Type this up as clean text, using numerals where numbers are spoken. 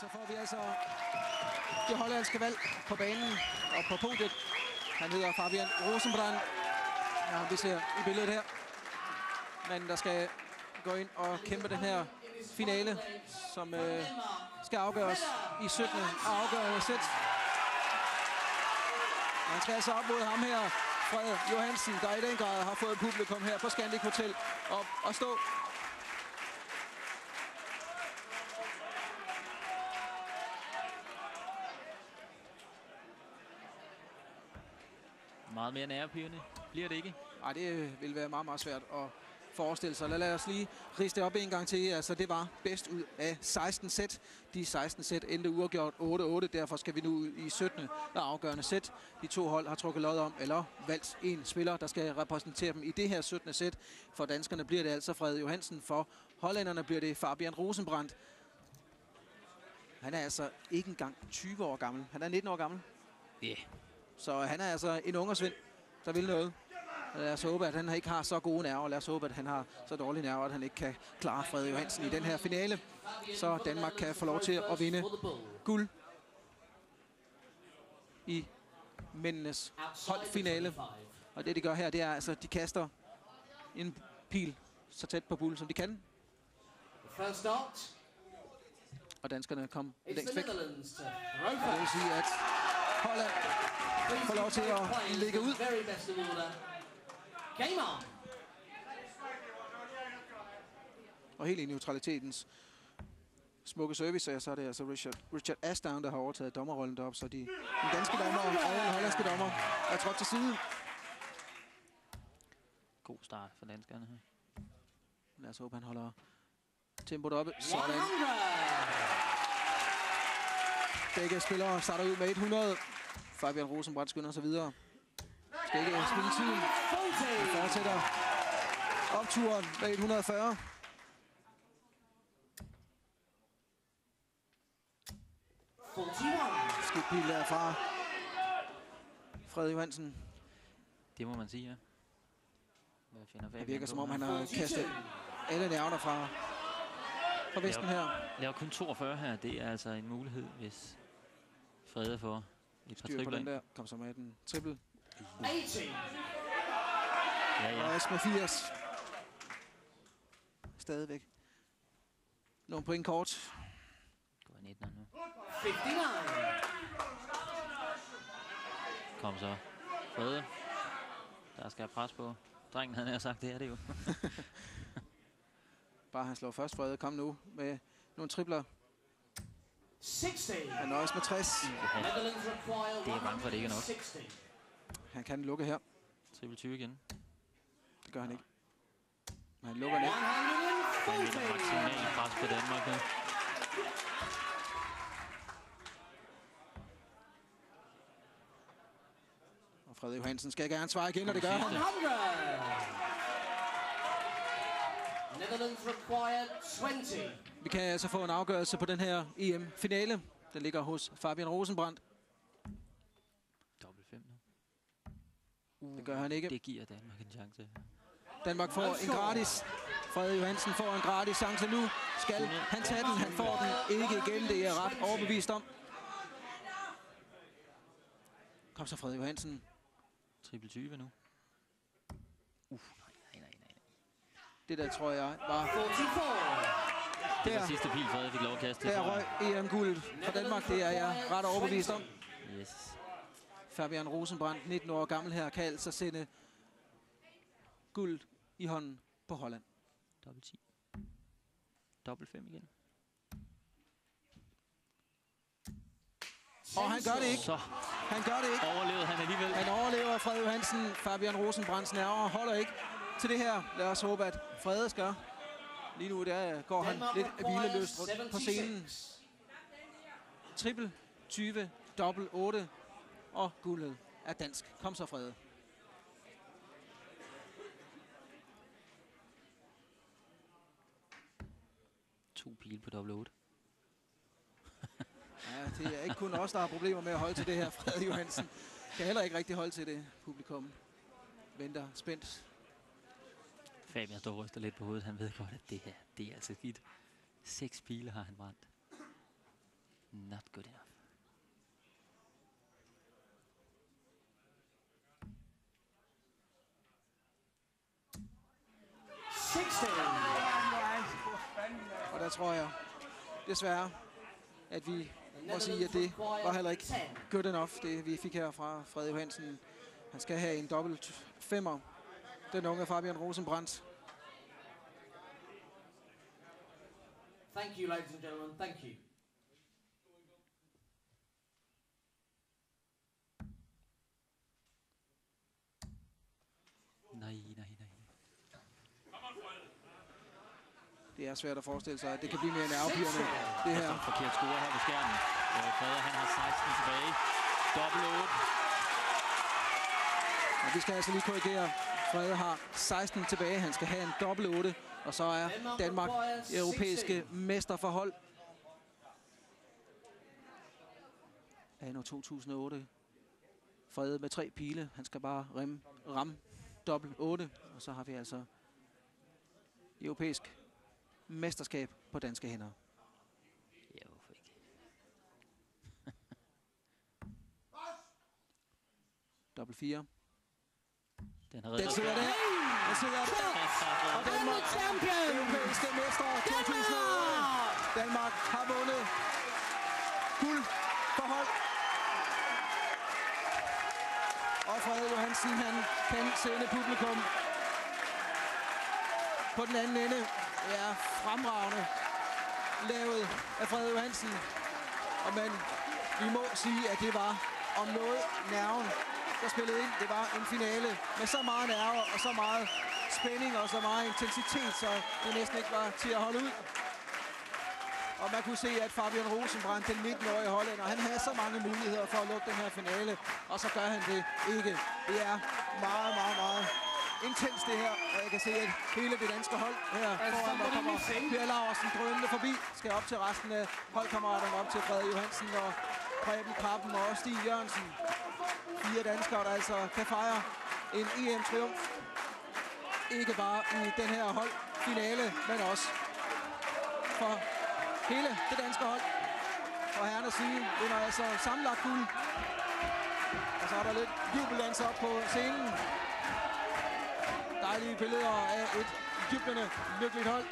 Så får vi altså det hollandske valg på banen og på podiet. Han hedder Fabian Rosenbrand. Ja, vi ser i billedet her. Men der skal gå ind og kæmpe den her finale, som skal afgøres i 17. afgørende sæt. Man skal altså op mod ham her, Frede Johansen, der i den grad har fået publikum her på Scandic Hotel op og stå. Meget mere nervepirrende bliver det ikke. Nej, det vil være meget, meget svært at forestille sig. Lad os lige riste op en gang til. Altså, det var bedst ud af 16 sæt. De 16 sæt endte uafgjort 8-8. Derfor skal vi nu ud i 17. afgørende sæt. De to hold har trukket lod om, eller valgt en spiller, der skal repræsentere dem i det her 17. sæt. For danskerne bliver det altså Frede Johansen. For hollænderne bliver det Fabian Rosenbrand. Han er altså ikke engang 20 år gammel. Han er 19 år gammel. Ja. Yeah. Så han er altså en ungersvend, der vil noget. Lad os håbe, at han ikke har så gode nerver. Lad os håbe, at han har så dårlige nerver, at han ikke kan klare Frede Johansen i den her finale. Så Danmark kan få lov til at vinde guld i mændenes holdfinale. Og det, de gør her, det er altså, at de kaster en pil så tæt på bull, som de kan. Og danskerne kom længst væk. Og det vil sige, at Holland får lov til at ligge ud. Og helt i neutralitetens smukke service, så er det altså Richard Ashdown, der har overtaget dommerrollen deroppe. Så de danske dommer og den hollandske dommer er trådt til side. God start for danskerne her. Lad os håbe, han holder tempoet oppe. Sådan. Begge spillere starter ud med 100. Fabian Rosenbrand skynder sig videre. Skal ikke spille tiden. Han fortsætter opturen med 140. Skidt pil der fra Frede Johansen. Det må man sige, ja. Det virker som om, han har kastet alle nerverne fra Vesten her. Laver kun 42 her. Det er altså en mulighed, hvis Frede får et par tripler ind. Kom så med den triple. 80. Ja. Og med 80. Stadigvæk. Nogle point kort. Går i 19 nu. Kom så. Frede. Der skal pres på. Drengen havde nær sagt, det er det jo. Bare han slår først, Frede. Kom nu med nogle tripler. 60. Han nøjes med 60. Ja. Det er bange for, det ikke er nok. Han kan lukke her. Triple 20 igen. Det gør han ikke. Men han lukker den ikke. Han vil maksimalt pres på Danmark nu. Og Frede Johansen skal gerne svare igen, og det gør han. Netherlands required 20. Vi kan altså få en afgørelse på den her EM-finale. Den ligger hos Fabian Rosenbrand. Dobbelt 5 nu. Det gør han ikke. Det giver Danmark en chance. Danmark får en gratis. Frede Johansen får en gratis chance nu. Skal han tage den? Han får den ikke igen. Det er ret overbevist om. Kom så, Frede Johansen. Triple 20 nu. Nej. Det der, tror jeg, var... Det var sidste pil, Frede fik lov at kaste. Der røg EM-guld for Danmark. Det er jeg ret overbevist om. Yes. Fabian Rosenbrand, 19 år gammel her, kan altså sende guld i hånden på Holland. Dobbelt 10. Dobbelt 5 igen. Og han gør det ikke. Så han gør det ikke. Overlevede han alligevel. Han overlever Frede Johansen. Fabian Rosenbrands nerver holder ikke til det her. Lad os håbe, at Frede skal. Lige nu der går han lidt hvileløst rundt på scenen. Triple 20, dobbelt 8 og guldet er dansk. Kom så, Frede. To pile på dobbelt 8. Ja, det er ikke kun os, der har problemer med at holde til det her. Frede Johansen kan heller ikke rigtig holde til det. Publikum venter spændt. Fabian står og ryster lidt på hovedet. Han ved godt, at det her, det er altså skidt. 6 pile har han brændt. der tror jeg desværre, at vi må sige, at det var heller ikke good enough, det vi fik her fra Frede Johansen. Han skal have en dobbelt femmer, den unge Fabian Rosenbrandt. Thank you, ladies and gentlemen. Thank you. Nej. Det er svært at forestille sig, at det kan blive mere nervepirrende, det her. En forkert score her ved skærmen. Frede, han har 16 tilbage. Dobbelt 8. Og vi skal altså lige korrigere. Frede har 16 tilbage. Han skal have en dobbelt 8. Og så er Danmark europæiske mesterforhold. Anno 2008. Frede med 3 pile. Han skal bare ramme dobbelt 8. Og så har vi altså europæisk mesterskab på danske hænder. Ja, hvorfor ikke? Dobbelt 4. Den har reddet. Den sidder der. Den sidder der. Og Danmark er europæiske mester 2008. Danmark har vundet guld for hold. Og Frede Johansen, han kan sende publikum på den anden ende. Det er fremragende lavet af Frede Johansen. Men vi må sige, at det var om noget nerven, der spillede ind. Det var en finale med så meget nerver og så meget spænding og så meget intensitet, så det næsten ikke var til at holde ud. Og man kunne se, at Fabian Rosenbrandt, den 19-årige hollænder, han havde så mange muligheder for at lukke den her finale, og så gør han det ikke. Det er meget, meget, meget intens det her, og jeg kan se, at hele det danske hold her foran, der kommer Per Laursen drønende forbi, skal op til resten af holdkammeraterne, op til Frede Johansen og Preben Krabben og Stig Jørgensen. 4 danskere, der altså kan fejre en EM-triumf. Ikke bare i den her holdfinale, men også for hele det danske hold. Og herrenes side vinder altså sammenlagt guld. Og så er der lidt jubeldans op på scenen. Dejlige billeder af et jublende, lykkeligt hold.